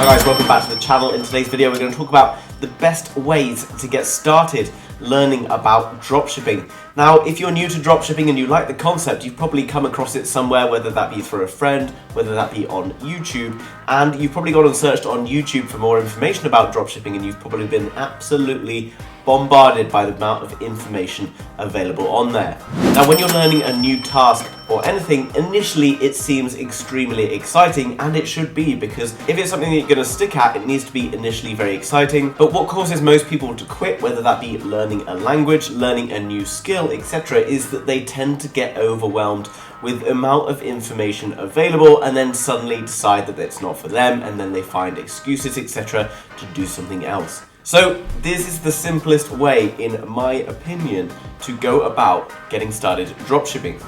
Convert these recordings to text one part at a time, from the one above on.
Hi guys, welcome back to the channel. In today's video we're going to talk about the best ways to get started learning about dropshipping. Now, if you're new to dropshipping and you like the concept, you've probably come across it somewhere, whether that be through a friend, whether that be on YouTube, and you've probably gone and searched on YouTube for more information about dropshipping, and you've probably been absolutely bombarded by the amount of information available on there. Now, when you're learning a new task or anything, initially it seems extremely exciting, and it should be, because if it's something that you're going to stick at, it needs to be initially very exciting. But what causes most people to quit, whether that be learning a language, learning a new skill, etc., is that they tend to get overwhelmed with the amount of information available and then suddenly decide that it's not for them, and then they find excuses, etc., to do something else. So this is the simplest way, in my opinion, to go about getting started dropshipping.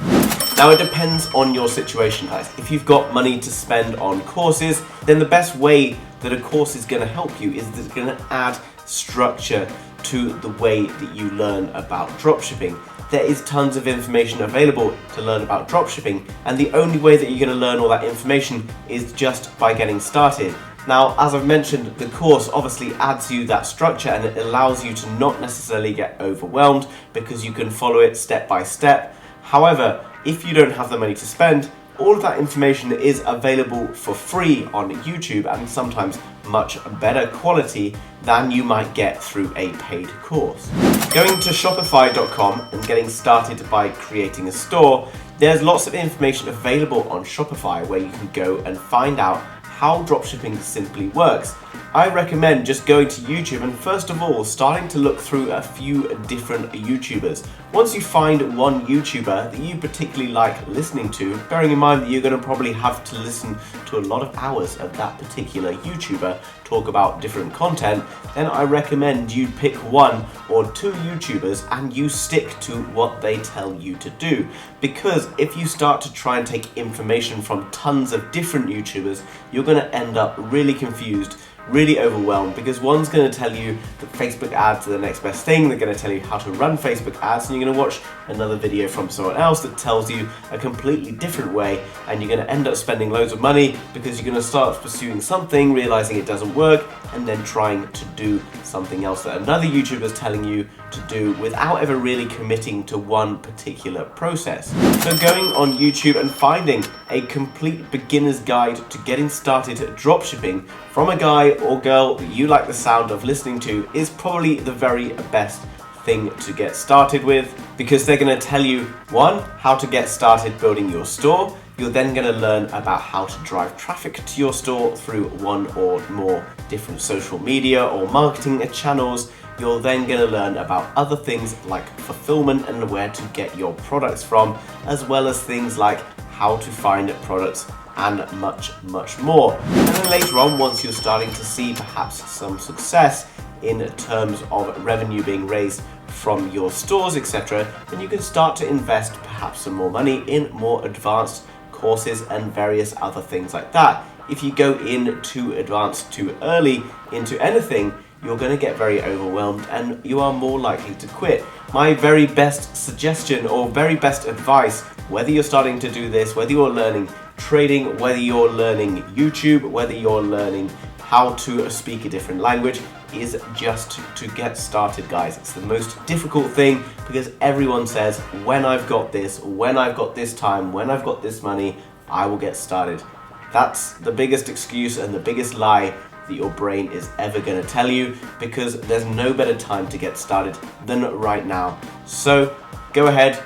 Now, it depends on your situation, guys. If you've got money to spend on courses, then the best way that a course is going to help you is that it's going to add structure to the way that you learn about dropshipping. There is tons of information available to learn about dropshipping, and the only way that you're going to learn all that information is just by getting started. Now, as I've mentioned, the course obviously adds you that structure, and it allows you to not necessarily get overwhelmed because you can follow it step by step. However, if you don't have the money to spend, all of that information is available for free on YouTube, and sometimes much better quality than you might get through a paid course. Going to Shopify.com and getting started by creating a store, there's lots of information available on Shopify where you can go and find out how dropshipping simply works. I recommend just going to YouTube and first of all starting to look through a few different YouTubers. Once you find one YouTuber that you particularly like listening to, bearing in mind that you're going to probably have to listen to a lot of hours of that particular YouTuber talk about different content, then I recommend you pick one or two YouTubers and you stick to what they tell you to do. Because if you start to try and take information from tons of different YouTubers, you're going to end up really confused, really overwhelmed, because one's going to tell you that Facebook ads are the next best thing. They're going to tell you how to run Facebook ads, and you're going to watch another video from someone else that tells you a completely different way, and you're going to end up spending loads of money because you're going to start pursuing something, realizing it doesn't work, and then trying to do something else that another YouTuber is telling you to do without ever really committing to one particular process. So going on YouTube and finding a complete beginner's guide to getting started at dropshipping from a guy or girl that you like the sound of listening to is probably the very best thing to get started with, because they're going to tell you, one, how to get started building your store. You're then going to learn about how to drive traffic to your store through one or more different social media or marketing channels. You're then going to learn about other things like fulfillment and where to get your products from, as well as things like how to find products and much more. And then later on, once you're starting to see perhaps some success in terms of revenue being raised from your stores, etc., then you can start to invest perhaps some more money in more advanced courses and various other things like that. If you go in too advanced too early into anything, you're going to get very overwhelmed and you are more likely to quit. My very best suggestion or very best advice, whether you're starting to do this, whether you're learning trading, whether you're learning YouTube, whether you're learning how to speak a different language, is just to get started, guys. It's the most difficult thing because everyone says, when I've got this, when I've got this time, when I've got this money, I will get started. That's the biggest excuse and the biggest lie that your brain is ever going to tell you, because there's no better time to get started than right now. So go ahead,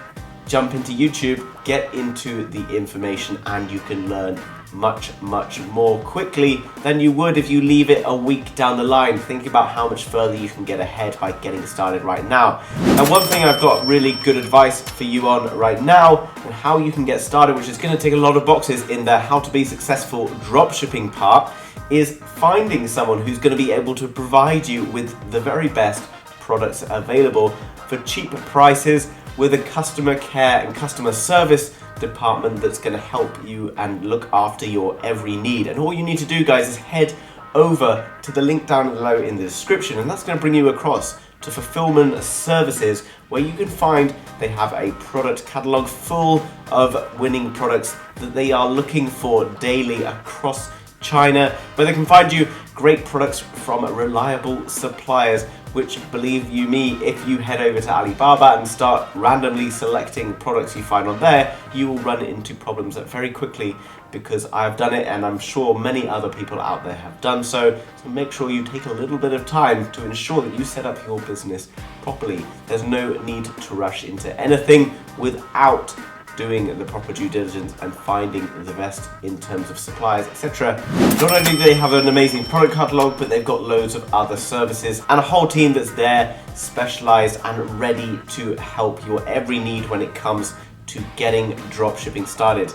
jump into YouTube, get into the information, and you can learn much more quickly than you would if you leave it a week down the line. Think about how much further you can get ahead by getting started right now. And one thing I've got really good advice for you on right now on how you can get started, which is going to take a lot of boxes in the how to be successful dropshipping part, is finding someone who's going to be able to provide you with the very best products available for cheap prices, with a customer care and customer service department that's going to help you and look after your every need. And all you need to do, guys, is head over to the link down below in the description, and that's going to bring you across to Fulfillman services, where you can find they have a product catalog full of winning products that they are looking for daily across China, where they can find you great products from reliable suppliers, which, believe you me, if you head over to Alibaba and start randomly selecting products you find on there, you will run into problems very quickly, because I've done it and I'm sure many other people out there have done so. So make sure you take a little bit of time to ensure that you set up your business properly. There's no need to rush into anything without doing the proper due diligence and finding the best in terms of suppliers, etc. Not only do they have an amazing product catalog, but they've got loads of other services and a whole team that's there, specialized and ready to help your every need when it comes to getting dropshipping started.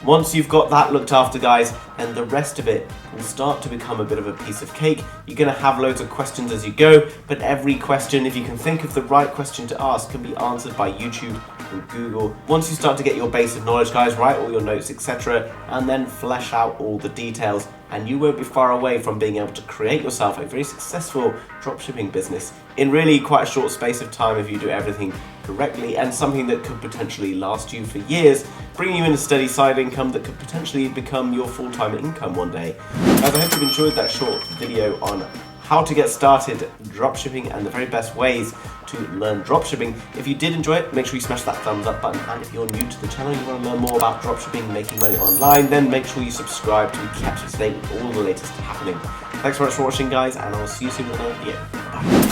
Once you've got that looked after, guys, and the rest of it will start to become a bit of a piece of cake. You're going to have loads of questions as you go, but every question, if you can think of the right question to ask, can be answered by YouTube and Google. Once you start to get your base of knowledge, guys, write all your notes, etc., and then flesh out all the details, and you won't be far away from being able to create yourself a very successful dropshipping business in really quite a short space of time if you do everything correctly, and something that could potentially last you for years, bringing you in a steady side income that could potentially become your full-time income one day. Guys, I hope you've enjoyed that short video on how to get started dropshipping and the very best ways to learn dropshipping. If you did enjoy it, make sure you smash that thumbs up button, and if you're new to the channel, you want to learn more about dropshipping, making money online, then make sure you subscribe to be kept up to date with all the latest happening. Thanks so much for watching, guys, and I'll see you soon with another video. Bye.